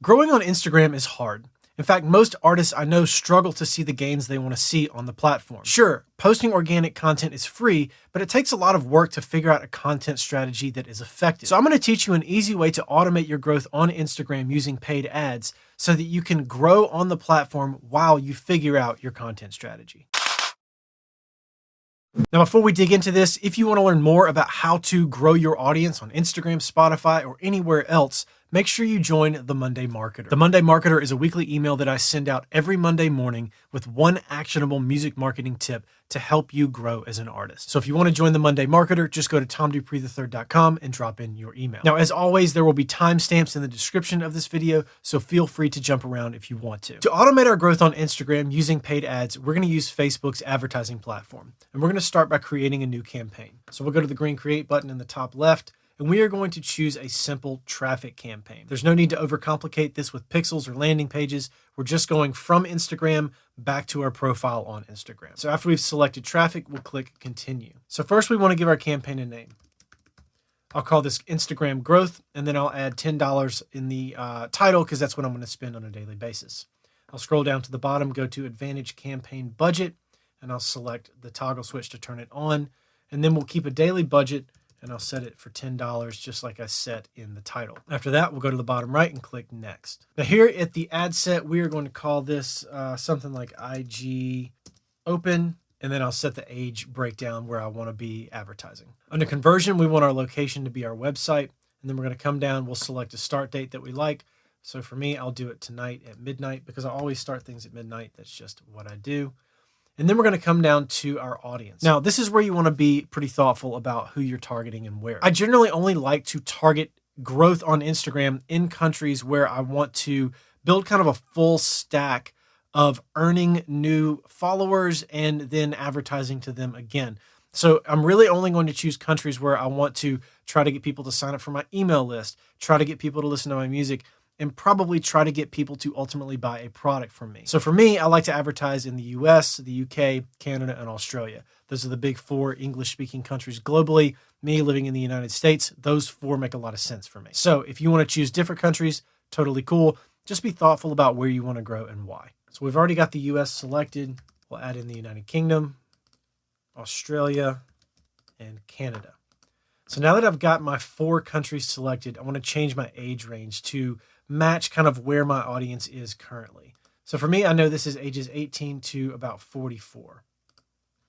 Growing on Instagram is hard. In fact, most artists I know struggle to see the gains they want to see on the platform. Sure, posting organic content is free, but it takes a lot of work to figure out a content strategy that is effective. So I'm going to teach you an easy way to automate your growth on Instagram using paid ads so that you can grow on the platform while you figure out your content strategy. Now, before we dig into this, if you want to learn more about how to grow your audience on Instagram, Spotify, or anywhere else, make sure you join the Monday Marketer. The Monday Marketer is a weekly email that I send out every Monday morning with one actionable music marketing tip to help you grow as an artist. So if you want to join the Monday Marketer, just go to tomdupreethethird.com and drop in your email. Now, as always, there will be timestamps in the description of this video, so feel free to jump around if you want to. To automate our growth on Instagram using paid ads, we're going to use Facebook's advertising platform. And we're going to start by creating a new campaign. So we'll go to the green create button in the top left, and we are going to choose a simple traffic campaign. There's no need to overcomplicate this with pixels or landing pages. We're just going from Instagram back to our profile on Instagram. So after we've selected traffic, we'll click continue. So first we want to give our campaign a name. I'll call this Instagram growth, and then I'll add $10 in the title because that's what I'm going to spend on a daily basis. I'll scroll down to the bottom, go to Advantage Campaign Budget, and I'll select the toggle switch to turn it on. And then we'll keep a daily budget, and I'll set it for $10 just like I set in the title. After that, we'll go to the bottom right and click next. Now here at the ad set, we are going to call this something like IG open, and then I'll set the age breakdown where I want to be advertising. Under conversion, we want our location to be our website, and then we're going to come down, we'll select a start date that we like. So for me, I'll do it tonight at midnight because I always start things at midnight. That's just what I do. And then we're going to come down to our audience. Now, this is where you want to be pretty thoughtful about who you're targeting and where. I generally only like to target growth on Instagram in countries where I want to build kind of a full stack of earning new followers and then advertising to them again. So I'm really only going to choose countries where I want to try to get people to sign up for my email list, try to get people to listen to my music, and probably try to get people to ultimately buy a product from me. So for me, I like to advertise in the US, the UK, Canada, and Australia. Those are the big 4 English-speaking countries globally. Me living in the United States, those 4 make a lot of sense for me. So if you want to choose different countries, totally cool. Just be thoughtful about where you want to grow and why. So we've already got the US selected. We'll add in the United Kingdom, Australia, and Canada. So now that I've got my 4 countries selected, I want to change my age range to match kind of where my audience is currently. So for me, I know this is ages 18 to about 44.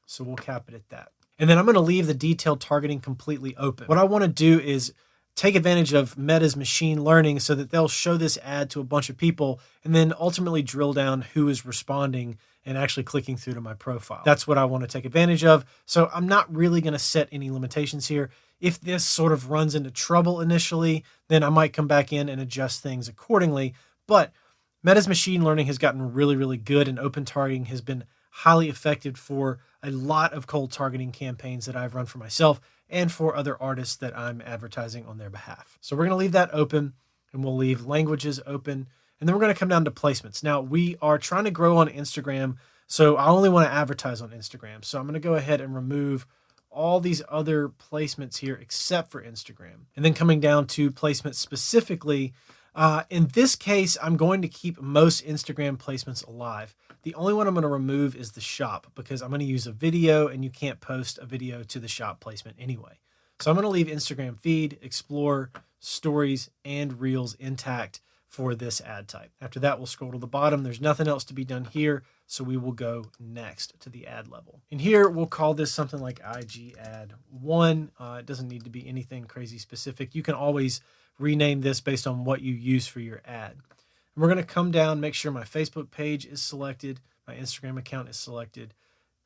So we'll cap it at that. And then I'm going to leave the detailed targeting completely open. What I want to do is take advantage of Meta's machine learning so that they'll show this ad to a bunch of people and then ultimately drill down who is responding and actually clicking through to my profile. That's what I want to take advantage of. So I'm not really going to set any limitations here. If this sort of runs into trouble initially, then I might come back in and adjust things accordingly. But Meta's machine learning has gotten really, really good, and open targeting has been highly effective for a lot of cold targeting campaigns that I've run for myself and for other artists that I'm advertising on their behalf. So we're going to leave that open, and we'll leave languages open. And then we're going to come down to placements. Now, we are trying to grow on Instagram, so I only want to advertise on Instagram. So I'm going to go ahead and remove all these other placements here except for Instagram. And then coming down to placements specifically, in this case, I'm going to keep most Instagram placements alive. The only one I'm going to remove is the shop because I'm going to use a video, and you can't post a video to the shop placement anyway. So I'm going to leave Instagram feed, explore, stories, and reels intact for this ad type. After that, we'll scroll to the bottom. There's nothing else to be done here, so we will go next to the ad level. And here, we'll call this something like IG Ad 1. It doesn't need to be anything crazy specific. You can always rename this based on what you use for your ad. And we're going to come down, make sure my Facebook page is selected, my Instagram account is selected.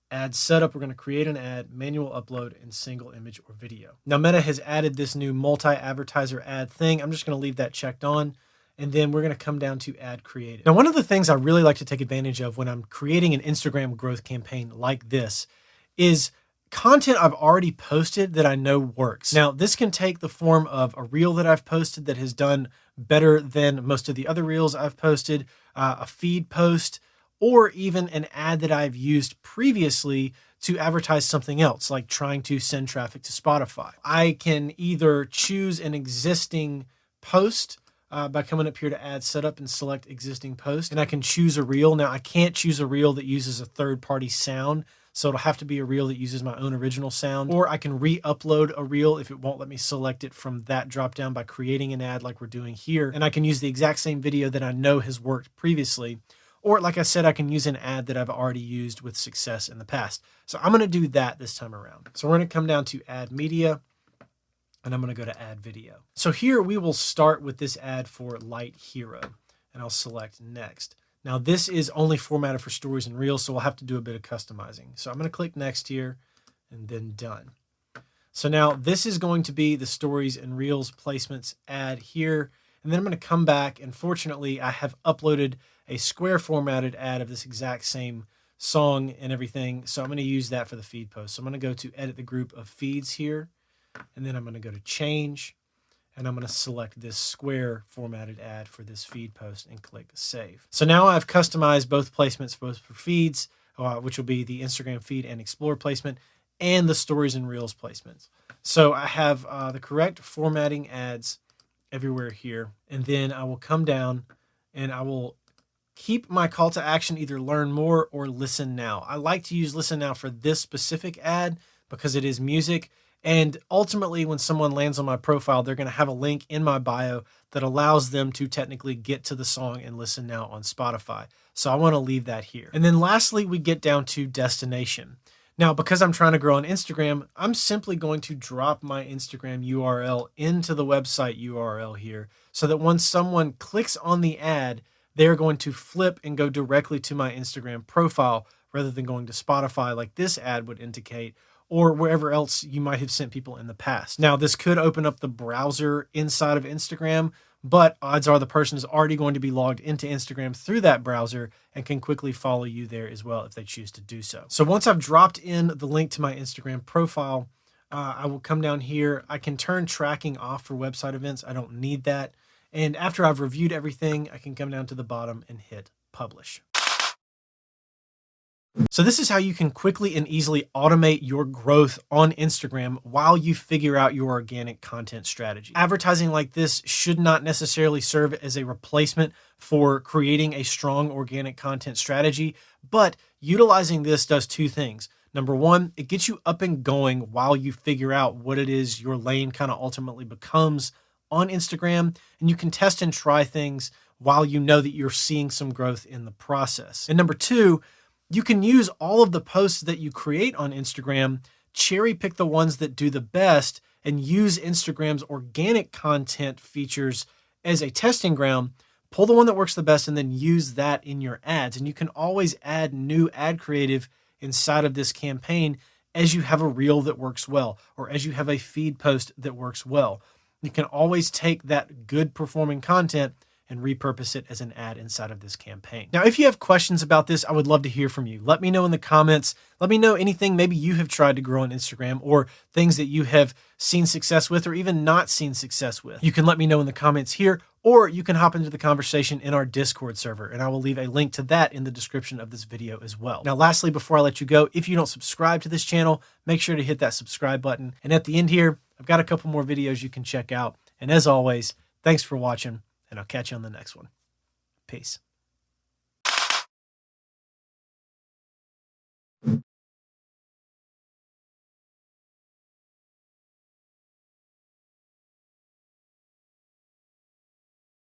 Ad setup, we're going to create an ad, manual upload, and single image or video. Now, Meta has added this new multi-advertiser ad thing. I'm just going to leave that checked on. And then we're going to come down to ad creative. Now, one of the things I really like to take advantage of when I'm creating an Instagram growth campaign like this is content I've already posted that I know works. Now, this can take the form of a reel that I've posted that has done better than most of the other reels I've posted, a feed post, or even an ad that I've used previously to advertise something else, like trying to send traffic to Spotify. I can either choose an existing post by coming up here to add setup and select existing post. And I can choose a reel. Now I can't choose a reel that uses a third-party sound, so it'll have to be a reel that uses my own original sound, or I can re-upload a reel if it won't let me select it from that dropdown by creating an ad like we're doing here. And I can use the exact same video that I know has worked previously. Or like I said, I can use an ad that I've already used with success in the past. So I'm gonna do that this time around. So we're gonna come down to add media, and I'm going to go to add video. So here we will start with this ad for Light Hero, and I'll select next. Now this is only formatted for stories and reels, so we'll have to do a bit of customizing. So I'm going to click next here and then done. So now this is going to be the stories and reels placements ad here. And then I'm going to come back, and fortunately I have uploaded a square formatted ad of this exact same song and everything. So I'm going to use that for the feed post. So I'm going to go to edit the group of feeds here. And then I'm going to go to change, and I'm going to select this square formatted ad for this feed post and click save. So now I've customized both placements, both for feeds, which will be the Instagram feed and Explore placement, and the stories and reels placements. So I have the correct formatting ads everywhere here. And then I will come down and I will keep my call to action, either learn more or listen now. I like to use listen now for this specific ad because it is music. And ultimately, when someone lands on my profile, they're going to have a link in my bio that allows them to technically get to the song and listen now on Spotify. So I want to leave that here. And then lastly, we get down to destination. Now, because I'm trying to grow on Instagram, I'm simply going to drop my Instagram URL into the website URL here so that when someone clicks on the ad, they're going to flip and go directly to my Instagram profile rather than going to Spotify like this ad would indicate, or wherever else you might have sent people in the past. Now, this could open up the browser inside of Instagram, but odds are the person is already going to be logged into Instagram through that browser and can quickly follow you there as well if they choose to do so. So once I've dropped in the link to my Instagram profile, I will come down here. I can turn tracking off for website events. I don't need that. And after I've reviewed everything, I can come down to the bottom and hit publish. So this is how you can quickly and easily automate your growth on Instagram while you figure out your organic content strategy. Advertising like this should not necessarily serve as a replacement for creating a strong organic content strategy, but utilizing this does two things. Number one, it gets you up and going while you figure out what it is your lane kind of ultimately becomes on Instagram, and you can test and try things while you know that you're seeing some growth in the process. And number two, you can use all of the posts that you create on Instagram, cherry pick the ones that do the best, and use Instagram's organic content features as a testing ground. Pull the one that works the best and then use that in your ads. And you can always add new ad creative inside of this campaign as you have a reel that works well, or as you have a feed post that works well. You can always take that good performing content and repurpose it as an ad inside of this campaign. Now, if you have questions about this, I would love to hear from you. Let me know in the comments. Let me know anything maybe you have tried to grow on Instagram, or things that you have seen success with or even not seen success with. You can let me know in the comments here, or you can hop into the conversation in our Discord server, and I will leave a link to that in the description of this video as well. Now, lastly, before I let you go, if you don't subscribe to this channel, make sure to hit that subscribe button. And at the end here, I've got a couple more videos you can check out. And as always, thanks for watching, and I'll catch you on the next one. Peace.